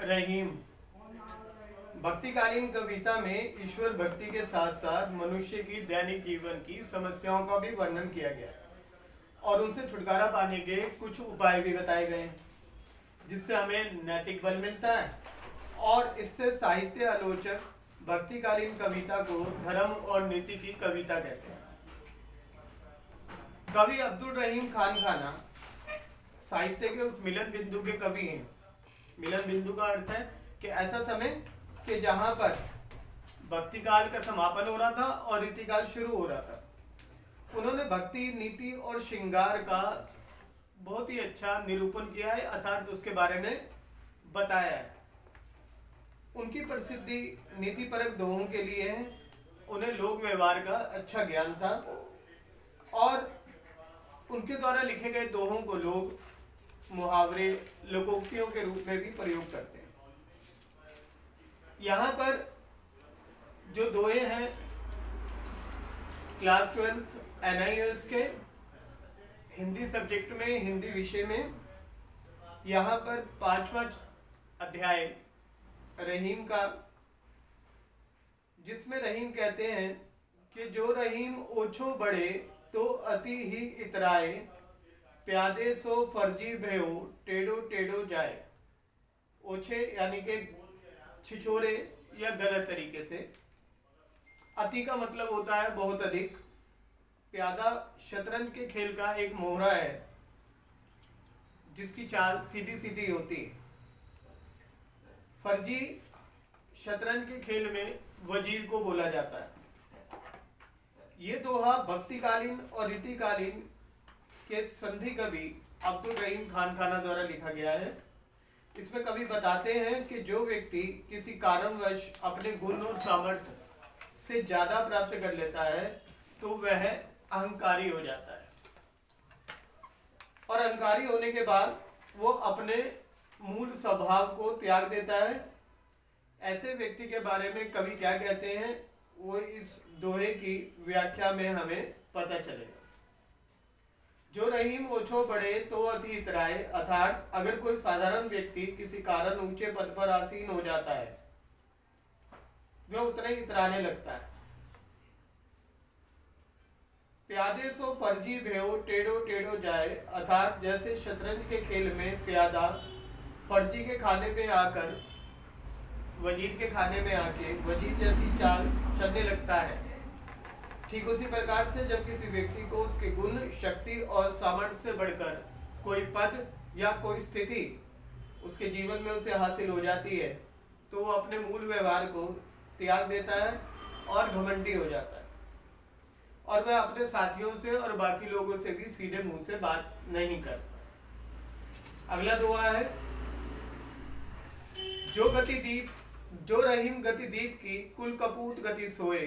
रहीम भक्तिकालीन कविता में ईश्वर भक्ति के साथ साथ मनुष्य की दैनिक जीवन की समस्याओं का भी वर्णन किया गया और उनसे छुटकारा पाने के कुछ उपाय भी बताए गए जिससे हमें नैतिक बल मिलता है। और इससे साहित्य आलोचक भक्तिकालीन कविता को धर्म और नीति की कविता कहते हैं। कवि अब्दुल रहीम खान खाना साहित्य के उस मिलन बिंदु के कवि हैं। मिलन बिंदु का अर्थ है कि ऐसा समय कि जहां पर भक्ति काल का समापन हो रहा था और रीति काल शुरू हो रहा था। उन्होंने भक्ति, नीति और श्रृंगार का बहुत ही अच्छा निरूपण किया है, अर्थात उसके बारे में बताया है। उनकी प्रसिद्धि नीतिपरक दोहों के लिए है। उन्हें लोक व्यवहार का अच्छा ज्ञान था और उनके द्वारा लिखे गए दोहों को लोग मुहावरे, लोकोक्तियों के रूप में भी प्रयोग करते हैं। यहाँ पर जो दोहे हैं क्लास 12 NIOS के हिंदी सब्जेक्ट में, हिंदी विषय में, यहाँ पर 5वां अध्याय रहीम का, जिसमें रहीम कहते हैं कि जो रहीम ओछो बढ़े तो अति ही इतराए, प्यादे सो फर्जी भयो टेढ़ो टेढ़ो जाए। ओछे यानी कि छिछोरे या गलत तरीके से। अति का मतलब होता है बहुत अधिक। प्यादा शतरंज के खेल का एक मोहरा है जिसकी चाल सीधी सीधी होती है। फर्जी शतरंज के खेल में वजीर को बोला जाता है। ये दोहा भक्तिकालीन और रीतिकालीन के संधि कवि अब्दुल रहीम खान खाना द्वारा लिखा गया है। इसमें कवि बताते हैं कि जो व्यक्ति किसी कारणवश अपने गुण और सामर्थ्य से ज्यादा प्राप्त कर लेता है तो वह अहंकारी हो जाता है और अहंकारी होने के बाद वो अपने मूल स्वभाव को त्याग देता है। ऐसे व्यक्ति के बारे में कवि क्या कहते हैं वो इस दोहे की व्याख्या में हमें पता चलेगा। जो रहीम ओछो बढ़े तो अति इतराए, अर्थात अगर कोई साधारण व्यक्ति किसी कारण ऊंचे पद पर आसीन हो जाता है वह उतना ही इतराने लगता है। प्यादे सो फर्जी भयो टेढ़ो टेढ़ो जाए, अर्थात जैसे शतरंज के खेल में प्यादा फर्जी के खाने में आकर वजीर के खाने में आके वजीर जैसी चाल चलने लगता है, ठीक उसी प्रकार से जब किसी व्यक्ति को उसके गुण, शक्ति और सामर्थ्य से बढ़कर कोई पद या कोई स्थिति उसके जीवन में उसे हासिल हो जाती है तो वो अपने मूल व्यवहार को त्याग देता है और घमंडी हो जाता है और वह अपने साथियों से और बाकी लोगों से भी सीधे मुंह से बात नहीं करता। अगला दोहा है, जो रहीम गति दीप की कुल कपूत गति सोए,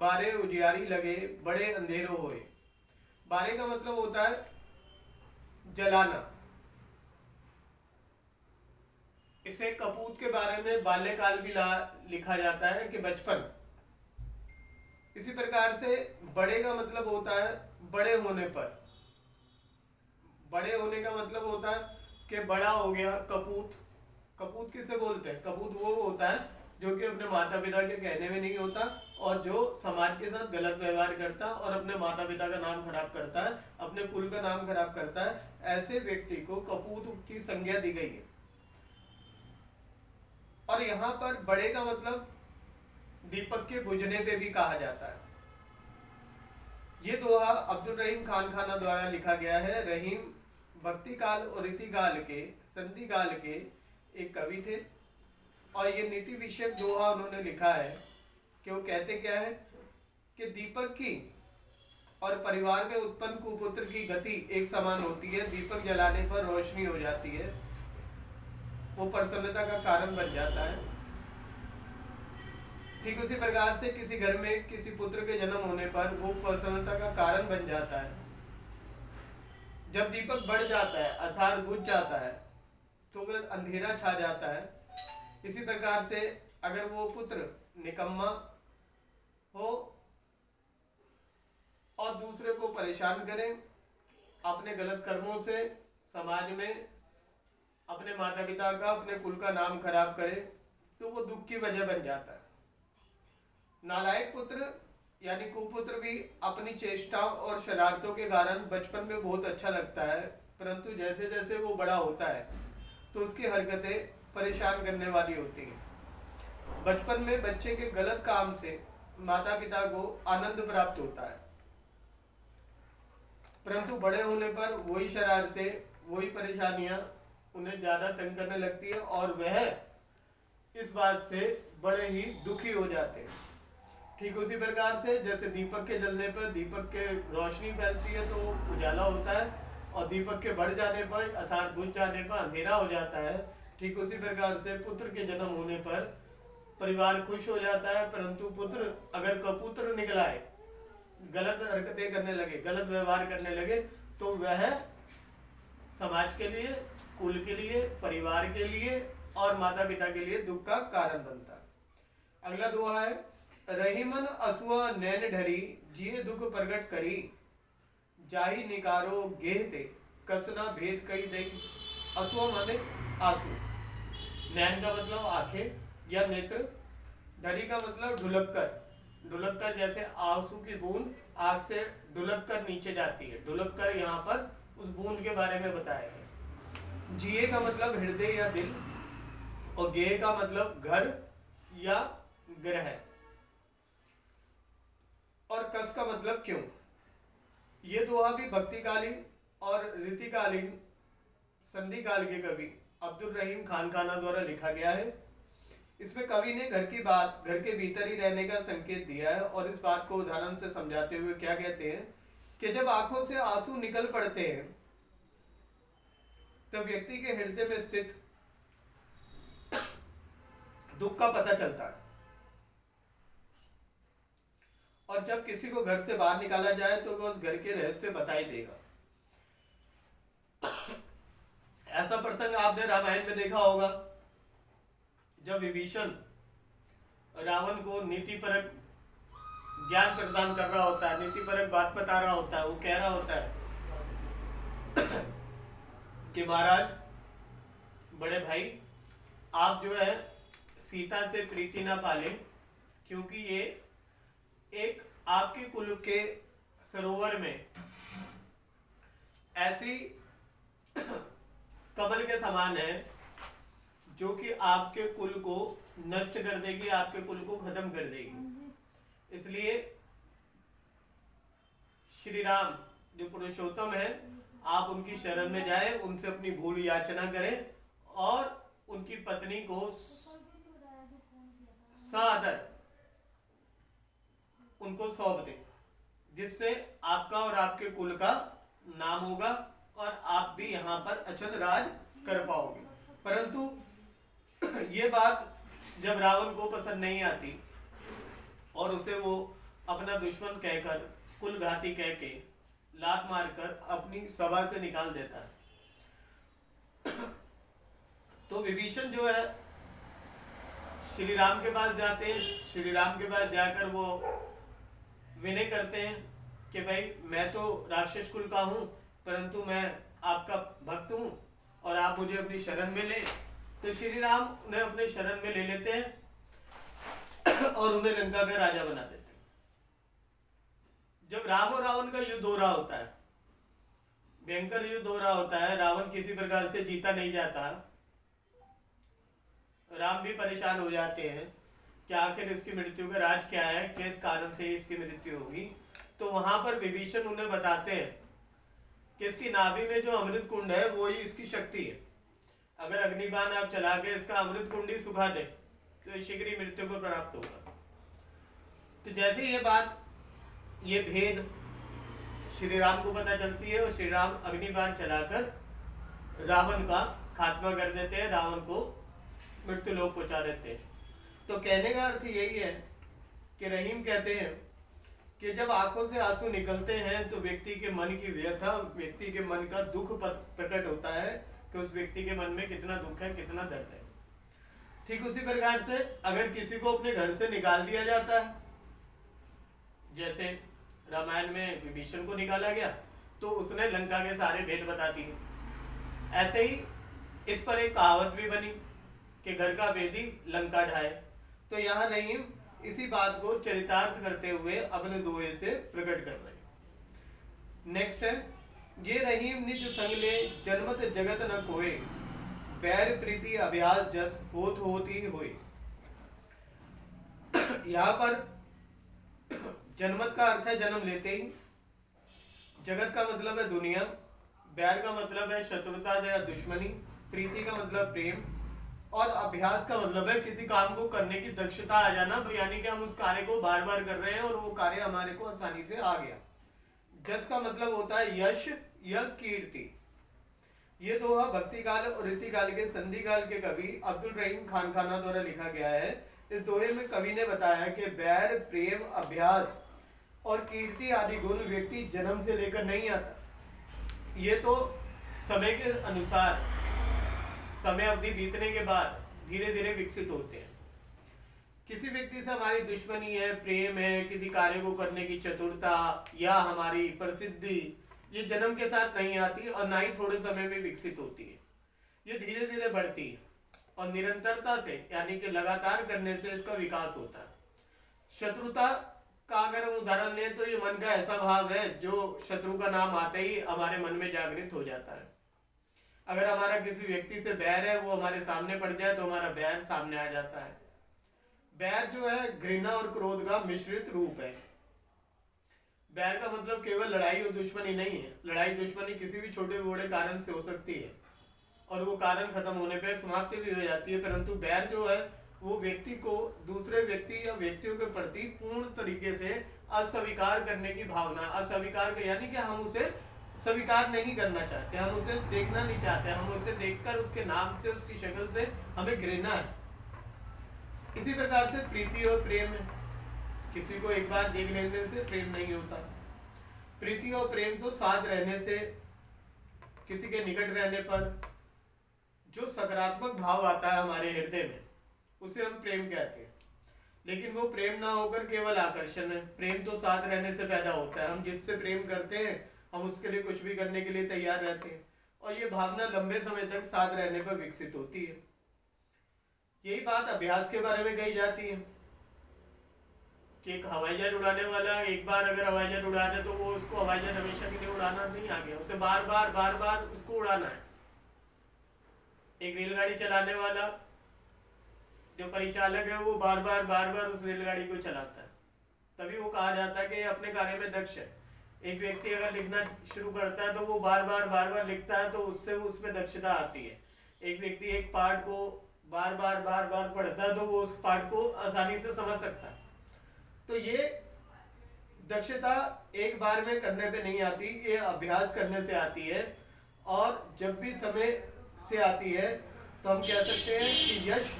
बारे उजियारी लगे बड़े अंधेरों होए। बारे का मतलब होता है जलाना। इसे कपूत के बारे में बाल्यकाल भी लिखा जाता है कि बचपन। इसी प्रकार से बड़े का मतलब होता है बड़े होने पर। बड़े होने का मतलब होता है कि बड़ा हो गया। कपूत, कपूत किसे बोलते हैं? कपूत वो होता है जो कि अपने माता पिता के कहने में नहीं होता और जो समाज के साथ गलत व्यवहार करता और अपने माता पिता का नाम खराब करता है, अपने कुल का नाम खराब करता है। ऐसे व्यक्ति को कपूत की संज्ञा दी गई है। और यहाँ पर बड़े का मतलब दीपक के बुझने पे भी कहा जाता है। ये दोहा अब्दुल रहीम खान खाना द्वारा लिखा गया है। रहीम भक्ति काल और रीति काल के, संधि काल के एक कवि थे और ये नीति विषयक दोहा उन्होंने लिखा है कि वो कहते क्या है कि दीपक की और परिवार में उत्पन्न कुपुत्र की गति एक समान होती है। दीपक जलाने पर रोशनी हो जाती है, वो प्रसन्नता का कारण बन जाता है। ठीक उसी प्रकार से किसी घर में किसी पुत्र के जन्म होने पर वो प्रसन्नता का कारण बन जाता है। जब दीपक बढ़ जाता है अर्थात बुझ जाता है तो वह अंधेरा छा जाता है। इसी प्रकार से अगर वो पुत्र निकम्मा हो और दूसरे को परेशान करें अपने गलत कर्मों से, समाज में अपने माता पिता का, अपने कुल का नाम खराब करे तो वो दुख की वजह बन जाता है। नालायक पुत्र यानी कुपुत्र भी अपनी चेष्टाओं और शरारतों के कारण बचपन में बहुत अच्छा लगता है, परंतु जैसे जैसे वो बड़ा होता है तो उसकी हरकतें परेशान करने वाली होती हैं। बचपन में बच्चे के गलत काम से माता पिता को आनंद प्राप्त होता है, परंतु बड़े होने पर वही शरारतें, वही परेशानियां उन्हें ज्यादा तंग करने लगती है और वह इस बात से बड़े ही दुखी हो जाते हैं। ठीक उसी प्रकार से जैसे दीपक के जलने पर दीपक के रोशनी फैलती है तो उजाला होता है, और दीपक के बढ़ जाने पर अर्थात बुझ जाने पर अंधेरा हो जाता है। ठीक उसी प्रकार से पुत्र के जन्म होने पर परिवार खुश हो जाता है, परंतु पुत्र अगर कपुत्र निकलाए, गलत हरकतें करने लगे, गलत व्यवहार करने लगे, तो वह समाज के लिए, कुल के लिए, परिवार के लिए और माता पिता के लिए दुख का कारण बनता है। अगला दोहा है, रहीमन असुआ नैन ढरी, जिये दुख प्रगट करी, जाही निकारो गेहते, कसना भेद कई दई। असुआ माने आंसू, नैन का मतलब आंखें या नेत्र, ढरी का मतलब ढुलक कर जैसे आंसू की बूंद आंख से ढुलक कर नीचे जाती है, ढुलक कर यहाँ पर उस बूंद के बारे में बताया है। जिये का मतलब हृदय या दिल, और गेह का मतलब घर या ग्रह, और कस का मतलब क्यों। ये दोहा भी भक्तिकालीन और रीतिकालीन संधि काल के कवि अब्दुल रहीम खानखाना द्वारा लिखा गया है। इसमें कवि ने घर की बात घर के भीतर ही रहने का संकेत दिया है, और इस बात को उदाहरण से समझाते हुए क्या कहते हैं कि जब आंखों से आंसू निकल पड़ते हैं तब व्यक्ति के हृदय में स्थित दुख का पता चलता है, और जब किसी को घर से बाहर निकाला जाए तो वह उस घर के रहस्य बता ही देगा। ऐसा प्रसंग आपने रामायण में देखा होगा, जब विभीषण रावण को नीतिपरक ज्ञान प्रदान कर रहा होता है, नीतिपरक बात बता रहा होता है, वो कह रहा होता है कि महाराज, बड़े भाई, आप जो है सीता से प्रीति ना पाले, क्योंकि ये एक आपके कुल के सरोवर में ऐसी कमल के समान है जो कि आपके कुल को नष्ट कर देगी, आपके कुल को खत्म कर देगी। इसलिए श्री राम जो पुरुषोत्तम है, आप उनकी शरण में जाएं, उनसे अपनी भूल याचना करें और उनकी पत्नी को सादर उनको सौंप दें, जिससे आपका और आपके कुल का नाम होगा और आप भी यहाँ पर अचल राज कर पाओगे। परंतु ये बात जब रावण को पसंद नहीं आती और उसे वो अपना दुश्मन कहकर, कुल घाती कह के लात मारकर अपनी सभा से निकाल देता है। तो विभीषण जो है श्री राम के पास जाते हैं, श्री राम के पास जाकर वो विनय करते हैं कि भाई, मैं तो राक्षस कुल का हूँ, परंतु मैं आपका भक्त हूँ और आप मुझे अपनी शरण में लें। तो श्री राम उन्हें अपने शरण में ले लेते हैं और उन्हें लंका का राजा बना देते हैं। जब राम और रावण का युद्ध हो रहा होता है, भयंकर युद्ध हो रहा होता है, रावण किसी प्रकार से जीता नहीं जाता, राम भी परेशान हो जाते हैं कि आखिर इसकी मृत्यु का राज क्या है, किस कारण से इसकी मृत्यु होगी। तो वहां पर विभीषण उन्हें बताते हैं कि इसकी नाभि में जो अमृत कुंड है वो ही इसकी शक्ति है। अगर अग्निबाण आप चला के इसका अमृत कुंड ही सुखा दे तो शीघ्र ही मृत्यु को प्राप्त होगा। तो जैसे ये बात, ये भेद श्री राम को पता चलती है और श्री राम अग्निबाण चलाकर रावण का खात्मा कर देते हैं, रावण को मृत्यु लोक पहुंचा देते हैं। तो कहने का अर्थ यही है कि रहीम कहते हैं कि जब आंखों से आंसू निकलते हैं तो व्यक्ति के मन की व्यथा, व्यक्ति के मन का दुख प्रकट होता है कि उस व्यक्ति के मन में कितना दुख है, कितना दर्द है। ठीक उसी प्रकार से अगर किसी को अपने घर से निकाल दिया जाता है, जैसे रामायण में विभीषण को निकाला गया, तो उसने लंका के सारे भेद बता दिए। ऐसे ही इस पर एक कहावत भी बनी कि घर का वेदी लंका ढाए। तो यहाँ रहीम इसी बात को चरितार्थ करते हुए अपने दोहे से प्रकट कर रहे हैं। नेक्स्ट है, ये रहीम निज संग ले जन्मत जगत न कोय, बैर प्रीति अभ्यास जस होती होय। यहाँ पर जनमत का अर्थ है जन्म लेते ही, जगत का मतलब है दुनिया, बैर का मतलब है शत्रुता या दुश्मनी, प्रीति का मतलब प्रेम, और अभ्यास का मतलब है किसी काम को करने की दक्षता आ जाना, यानी कि हम उस कार्य को बार बार कर रहे हैं और वो कार्य हमारे को आसानी से आ गया। जस का मतलब होता है यश या कीर्ति। ये दोहा भक्ति काल और रीति काल के संधि काल के कवि अब्दुल रहीम खान खाना द्वारा लिखा गया है। इस दोहे में कवि ने बताया कि बैर, प्रेम, अभ्यास और कीर्ति आदि गुण व्यक्ति जन्म से लेकर नहीं आता। ये तो समय के अनुसार, समय अवधि बीतने के बाद धीरे धीरे विकसित होते हैं। किसी व्यक्ति से हमारी दुश्मनी है, प्रेम है, किसी कार्य को करने की चतुरता या हमारी प्रसिद्धि, ये जन्म के साथ नहीं आती और ना ही थोड़े समय में विकसित होती है। ये धीरे धीरे बढ़ती है और निरंतरता से यानी कि लगातार करने से इसका विकास होता है। शत्रुता का अगर हम उदाहरण लें तो ये मन का ऐसा भाव है जो शत्रु का नाम आते ही हमारे मन में जागृत हो जाता है। अगर हमारा किसी व्यक्ति से बैर है, वो हमारे सामने पड़ जाए तो हमारा बैर सामने आ जाता है। बैर जो है घृणा और क्रोध का मिश्रित रूप है। बैर का मतलब केवल लड़ाई और दुश्मनी नहीं है। लड़ाई दुश्मनी किसी भी छोटे बड़े कारण से हो सकती है और वो कारण खत्म होने पर समाप्ति भी हो जाती है, परंतु बैर जो है वो व्यक्ति को दूसरे व्यक्ति या व्यक्तियों के प्रति पूर्ण तरीके से अस्वीकार करने की भावना, अस्वीकार यानी कि हम उसे स्वीकार नहीं करना चाहते, हम उसे देखना नहीं चाहते, हम उसे देखकर उसके नाम से, उसकी शक्ल से हमें घृणा है। इसी प्रकार से प्रीति और प्रेम है। किसी को एक बार देख लेने से प्रेम नहीं होता। प्रीति और प्रेम तो साथ रहने से, किसी के निकट रहने पर जो सकारात्मक भाव आता है हमारे हृदय में, उसे हम प्रेम कहते हैं। लेकिन वो प्रेम ना होकर केवल आकर्षण है। प्रेम तो साथ रहने से पैदा होता है। हम जिससे प्रेम करते हैं हम उसके लिए कुछ भी करने के लिए तैयार रहते हैं और ये भावना लंबे समय तक साथ रहने पर विकसित होती है। यही बात अभ्यास के बारे में कही जाती है कि एक हवाई जहाज उड़ाने वाला एक बार अगर हवाई जहाज उड़ा दे तो वो उसको हवाई जहाज हमेशा के लिए उड़ाना नहीं आ गया, उसे बार बार उसको उड़ाना है। एक रेलगाड़ी चलाने वाला जो परिचालक है वो बार बार उस रेलगाड़ी को चलाता है, तभी वो कहा जाता है कि अपने कार्य में दक्ष है। एक व्यक्ति अगर लिखना शुरू करता है तो वो बार बार लिखता है तो उससे उसमें दक्षता आती है। एक व्यक्ति एक पाठ को बार बार पढ़ता है तो वो उस पाठ को आसानी से समझ सकता है। तो ये दक्षता एक बार में करने पे नहीं आती, ये अभ्यास करने से आती है। और जब भी समय से आती है तो हम कह सकते हैं कि यश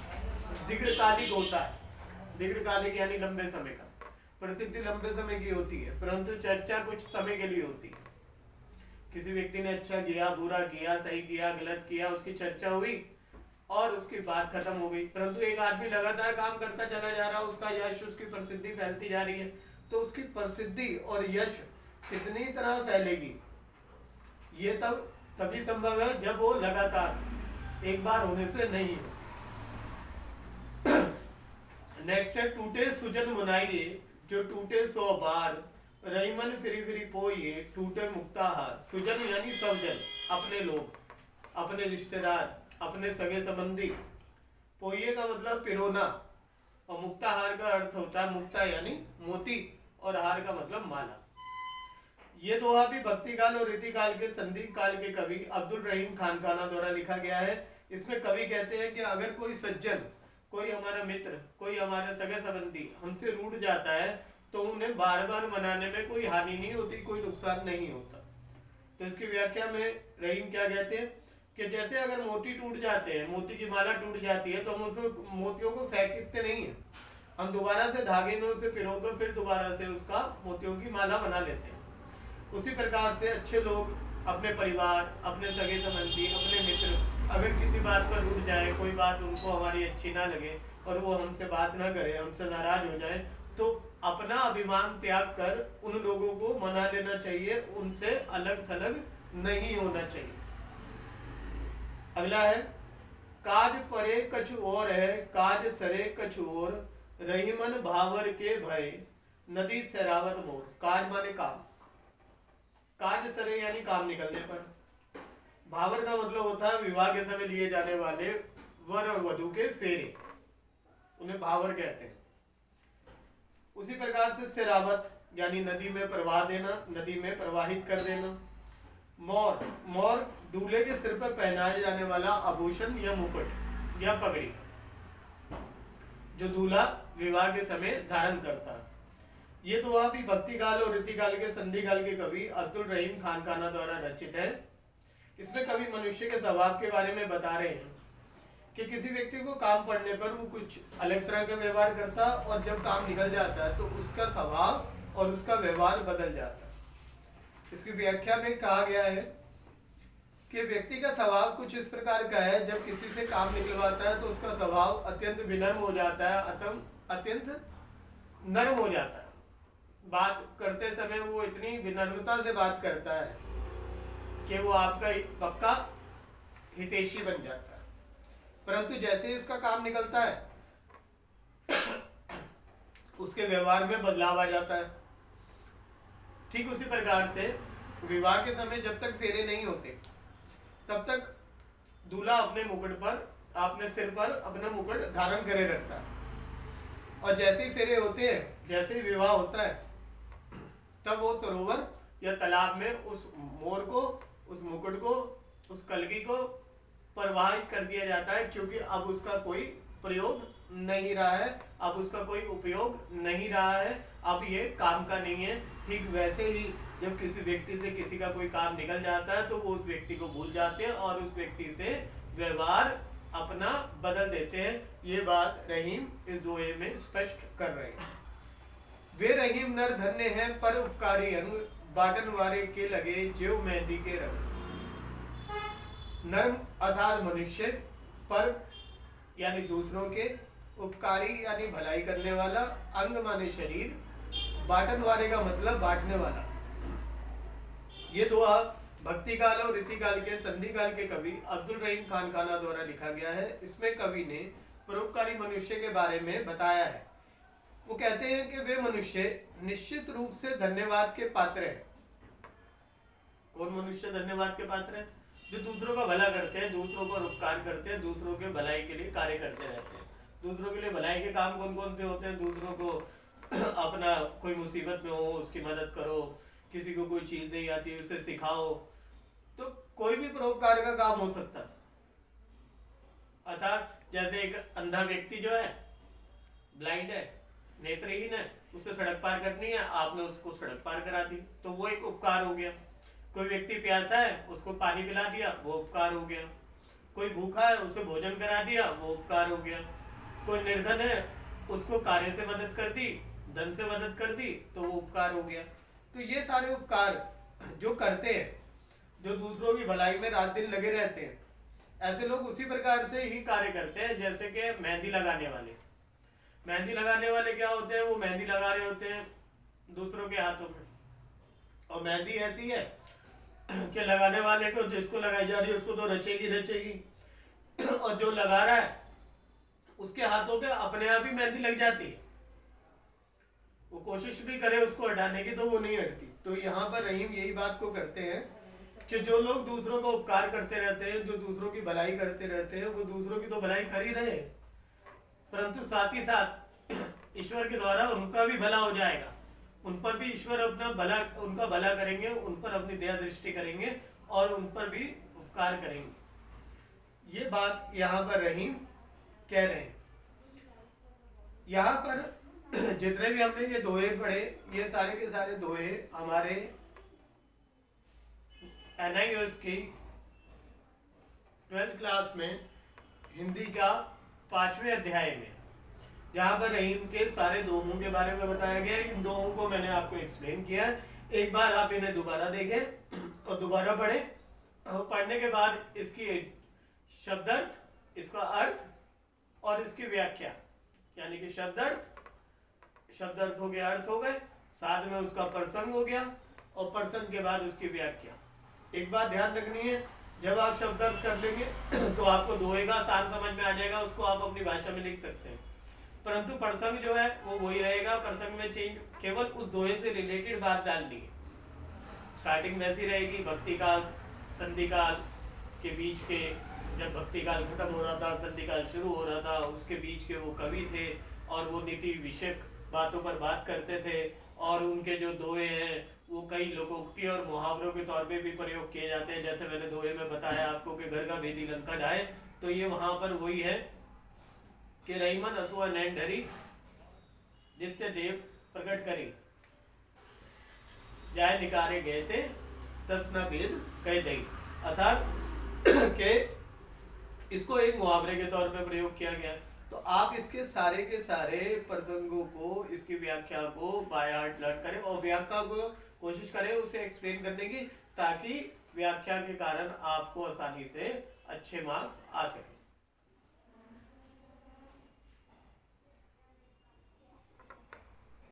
दीर्घकालिक होता है। दीर्घकालिक यानी लंबे समय का, प्रसिद्धि लंबे समय की होती है, परंतु चर्चा कुछ समय के लिए होती है। किसी व्यक्ति ने अच्छा किया, बुरा किया, सही किया, गलत किया, उसकी चर्चा हुई और उसकी बात खत्म हो गई। परंतु एक आदमी लगातार काम करता चला जा रहा है, उसका यश, उसकी प्रसिद्धि फैलती जा रही है, तो उसकी प्रसिद्धि और यश कितनी तरह फैलेगी ये तभी संभव है जब वो लगातार एक बार होने से नहीं है। नेक्स्ट है, टूटे सुजन मुनाइए जो टूटे 100 बार, रईमन फिरी पोइए टूटे मुक्ताहार। सुजन यानी स्वजन, अपने लोग, अपने रिश्तेदार, अपने सगे संबंधी। पोइए का मतलब पिरोना और मुक्ताहार का अर्थ होता है मुक्ता यानी मोती और हार का मतलब माला। ये दोहा भी भक्ति काल और रीति काल के संधि काल के कवि अब्दुल रहीम खान खाना द्वारा लिखा गया है। इसमें कवि कहते हैं कि अगर कोई सज्जन, कोई हमारा मित्र, कोई हमारे सगे संबंधी हमसे रूठ जाता है तो उन्हें बार बार मनाने में कोई हानि नहीं होती, कोई नुकसान नहीं होता। तो इसकी व्याख्या में रहीम क्या कहते हैं कि जैसे अगर मोती टूट जाते हैं, मोती की माला टूट जाती है तो हम उसमें मोतियों को फेंकते नहीं है, हम दोबारा से धागे में उसे पिरोकर फिर दोबारा से उसका मोतियों की माला बना लेते हैं। उसी प्रकार से अच्छे लोग अपने परिवार, अपने सगे संबंधी, अपने मित्र अगर किसी बात पर रुक जाए, कोई बात उनको हमारी अच्छी ना लगे और वो हमसे बात ना करे, हमसे नाराज हो जाए, तो अपना अभिमान त्याग कर उन लोगों को मना लेना चाहिए, उनसे अलग थलग नहीं होना चाहिए। अगला है काज परे कछु और है, काज सरे कछु और, रहीमन भावर के भय, नदी सरावत मोर। काज माने काम, काज सरे यानी काम निकलने पर, भावर का मतलब होता है विवाह के समय लिए जाने वाले वर और वधू के फेरे, उन्हें भावर कहते हैं। उसी प्रकार से सिरावत यानी नदी में प्रवाह देना, नदी में प्रवाहित कर देना। मोर, मोर दूल्हे के सिर पर पहनाए जाने वाला आभूषण या मुकुट या पगड़ी, जो दूल्हा विवाह के समय धारण करता है। ये दोहा भी भक्ति काल और रीति काल के संधि काल के कवि अब्दुल रहीम खान खाना द्वारा रचित है। इसमें कवि मनुष्य के स्वभाव के बारे में बता रहे हैं कि किसी व्यक्ति को काम पड़ने पर वो कुछ अलग तरह का व्यवहार करता है, और जब काम निकल जाता है तो उसका स्वभाव और उसका व्यवहार बदल जाता है। इसकी व्याख्या में कहा गया है कि व्यक्ति का स्वभाव कुछ इस प्रकार का है, जब किसी से काम निकलवाता है तो उसका स्वभाव अत्यंत विनम्र हो जाता है, अत्यंत नरम हो जाता है। बात करते समय वो इतनी विनम्रता से बात करता है कि वो आपका पक्का हितैषी बन जाता है। परंतु जैसे इसका काम निकलता है उसके व्यवहार में बदलाव आ जाता है। ठीक उसी प्रकार से विवाह के समय जब तक फेरे नहीं होते तब तक दूल्हा अपने मुकुट पर, अपने सिर पर अपना मुकुट धारण करे रखता है, और जैसे ही फेरे होते हैं, जैसे ही विवाह होता है, तब वो सरोवर या तालाब में उस मोर को, उस मुकुट को, उस कलगी को प्रवाहित कर दिया जाता है, क्योंकि अब उसका कोई प्रयोग नहीं रहा है, अब उसका कोई उपयोग नहीं रहा है, अब ये काम का नहीं है। ठीक वैसे ही जब किसी व्यक्ति से किसी का कोई काम निकल जाता है तो वो उस व्यक्ति को भूल जाते हैं और उस व्यक्ति से व्यवहार अपना बदल देते हैं। ये बात रहीम इस दोहे में स्पष्ट कर रहे हैं। वे रहीम नर धन्य हैं पर उपकारी अंग, बाटन वारे के लगे ज्यों मेहंदी के रंग। नर्म अर्थात मनुष्य, पर यानी दूसरों के, उपकारी यानी भलाई करने वाला, अंग माने शरीर, बाटन वाले का मतलब बांटने वाला। ये दोहा भक्ति काल और रीति काल के संधि काल के कवि अब्दुल रहीम खान खाना द्वारा लिखा गया है। इसमें कवि ने परोपकारी मनुष्य के बारे में बताया है। वो कहते हैं कि वे मनुष्य निश्चित रूप से धन्यवाद के पात्र हैं। कौन मनुष्य धन्यवाद के पात्र है? जो दूसरों का भला करते हैं, दूसरों पर उपकार करते हैं, दूसरों के भलाई के लिए कार्य करते रहते हैं। दूसरों के लिए भलाई के काम कौन कौन से होते हैं? दूसरों को अपना कोई मुसीबत में हो उसकी मदद करो, किसी को कोई चीज नहीं आती उसे सिखाओ, तो कोई भी परोपकार का काम हो सकता है। अर्थात जैसे एक अंधा व्यक्ति जो है, ब्लाइंड है, नेत्रहीन है, उसे सड़क पार करनी है, आपने उसको सड़क पार करा दी, तो वो एक उपकार हो गया। कोई व्यक्ति प्यासा है, उसको पानी पिला दिया, वो उपकार हो गया। कोई भूखा है, उसे भोजन करा दिया, वो उपकार हो गया। कोई निर्धन है, उसको कार्य से मदद कर दी, धन से मदद कर दी, तो वो उपकार हो गया। तो ये सारे उपकार जो करते हैं, जो दूसरों की भलाई में रात दिन लगे रहते हैं, ऐसे लोग उसी प्रकार से ही कार्य करते हैं। जैसे कि मेहंदी लगाने वाले, मेहंदी लगाने वाले क्या होते हैं? वो मेहंदी लगा रहे होते हैं दूसरों के हाथों में, और मेहंदी ऐसी है कि लगाने वाले को, जिसको लगाई जा रही है उसको तो रचेगी रचेगी, और जो लगा रहा है उसके हाथों पे अपने आप ही मेहंदी लग जाती है। वो कोशिश भी करे उसको हटाने की तो वो नहीं हटती। तो यहाँ पर रहीम यही बात को करते हैं कि जो लोग दूसरों को उपकार करते रहते हैं, जो दूसरों की भलाई करते रहते हैं, वो दूसरों की तो भलाई कर ही रहे, परंतु साथ ही साथ ईश्वर के द्वारा उनका भी भला हो जाएगा। उन पर भी ईश्वर अपना भला, उनका भला करेंगे, उन पर अपनी दया दृष्टि करेंगे और उन पर भी उपकार करेंगे। ये बात यहाँ पर रहीम कह रहे हैं। यहाँ पर जितने भी हमने ये दोहे पढ़े, ये सारे के सारे दोहे हमारे NIOS की 12th क्लास में हिंदी का 5वें अध्याय में, जहाँ पर रहीम के सारे दोहों के बारे में बताया गया है। इन दोहों को मैंने आपको एक्सप्लेन किया है। एक बार आप इन्हें दोबारा देखें और दोबारा पढ़ें, और पढ़ने के बाद इसकी शब्दार्थ, इसका अर्थ और इसकी व्याख्या, यानी कि शब्दार्थ हो गया, अर्थ हो गए, साथ में उसका प्रसंग हो गया, और प्रसंग के बाद उसकी व्याख्या। एक बात ध्यान रखनी है जब आप शब्द अर्थ कर लेंगे तो आपको दोहे का सार समझ में आ जाएगा, उसको आप अपनी भाषा में लिख सकते हैं। परंतु प्रसंग जो है वो वही रहेगा, प्रसंग में चेंज केवल उस दोहे से रिलेटेड बात डालनी है। स्टार्टिंग वैसी रहेगी, भक्ति काल संधि काल के बीच के, जब भक्ति काल खत्म हो रहा था संधि काल शुरू हो रहा था, उसके बीच के वो कवि थे और वो नीति विषयक बातों पर बात करते थे, और उनके जो दोहे हैं वो कई लोकोक्ति और मुहावरों के तौर पे भी प्रयोग किए जाते हैं। जैसे मैंने दोहे में बताया आपको कि घर का भेदी लंका ढाए, तो ये वहां पर वही है कि रहीमन असुआ नैन ढरी नित्य देव प्रकट करी, जाय निकारे गए थे तसना भेद कह दई। अर्थात के इसको एक मुहावरे के तौर पे प्रयोग किया गया। तो आप इसके सारे के सारे प्रसंगों को, इसकी व्याख्या को बाय हार्ट लर्न करें और व्याख्या को कोशिश करें उसे एक्सप्लेन करने की, ताकि व्याख्या के कारण आपको आसानी से अच्छे मार्क्स आ सके।